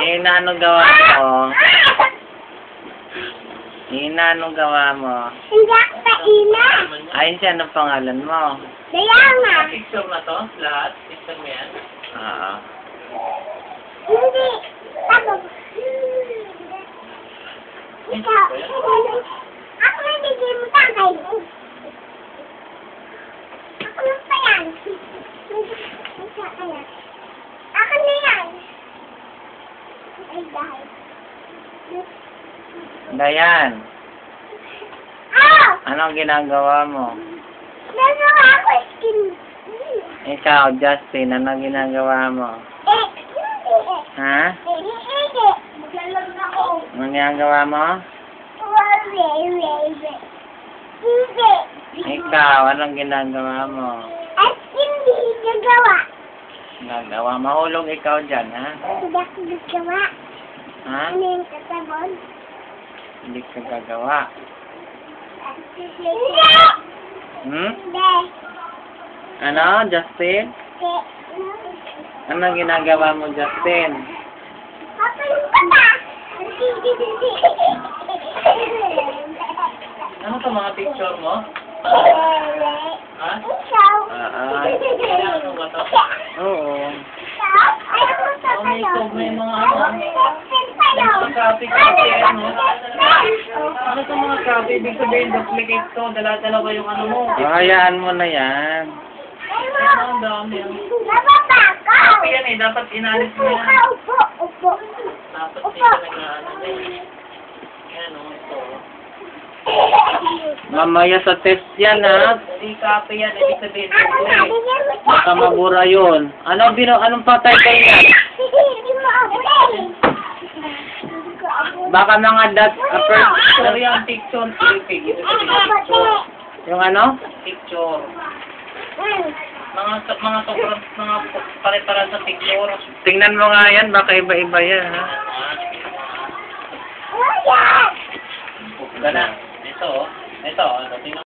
Ina, anong gawa mo? Ina, anong gawa mo? Hindi ako sa ina. Ayun siya, anong pangalan mo? Diana. Picture na to? Lahat? Picture mo yan? Oo. Hindi. Ako. Ikaw. Ako hindi mo tangkay. Ako lang pa yan. Ako na yan. Ay, dahil. Dayan, Oh! anong ginagawa mo? Nagawa ako skin. Ikaw, Justin, anong ginagawa mo? Hindi. Ha? Hindi. Maglalaro na ako. Anong ginagawa mo? Hindi. Ikaw, anong ginagawa mo? At hindi gagawa. Nagawa, mahulog ikaw dyan, ha? Hindi ako gagawa. Ha? Ano yung kasabon? Hindi ka gagawa. Hindi. Hmm? Hindi. Ano, Justin? Anong ginagawa mo, Justin? Papa, yung bata. Ano to mga picture mo? Ha? Ikaw. Ano ba to? Oo. Ayaw mo sa Oh, may kayo. may mga ano? May mga copy, ano? Ano to mga copy? Ibig sabihin, duplicate to. Dala-dala ba yung ano mo? Hayaan mo na yan. Ano, ang dami yan. Nababakaw. Copy yan eh. Dapat inalis mo yan. Upo, upo. Dapat hindi ka nag-ano eh. Yan o, ito. Mamaya sa test yan, ha? Hindi copy yan. Ibig sabihin, duplicate. Baka mabura yun. Anong patay kayo yan? Hindi mo abulin. Baka mga Pero yung picture, clipping. Ibig sabihin, picture. yung ano? Picture. Mga sobrang, mga pare-paran sa picture. Tingnan mo nga yan, baka iba-iba yan, ha? Wala. Gana. Ito, ito, tingnan